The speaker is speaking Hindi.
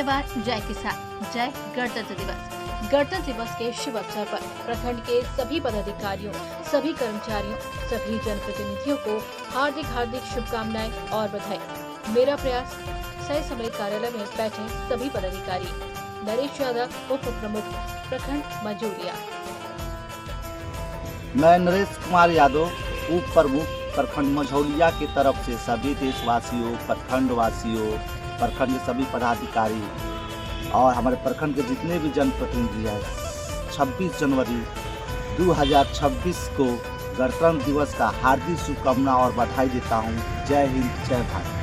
जवान, जय किसान, जय गणतंत्र दिवस। गणतंत्र दिवस के शुभ अवसर पर प्रखंड के सभी पदाधिकारियों, सभी कर्मचारियों, सभी जनप्रतिनिधियों को हार्दिक शुभकामनाएं और बधाई। मेरा प्रयास सह सम्मेलन कार्यालय में बैठे सभी पदाधिकारी। नरेश यादव, उप प्रमुख प्रखंड मजूरिया। मैं नरेश कुमार यादव, उप प्रमुख प्रखंड मझौलिया की तरफ से सभी देशवासियों, प्रखंडवासियों, प्रखंड के सभी पदाधिकारी और हमारे प्रखंड के जितने भी जनप्रतिनिधि हैं 26 जनवरी 2026 को गणतंत्र दिवस का हार्दिक शुभकामना और बधाई देता हूँ। जय हिंद, जय भारत।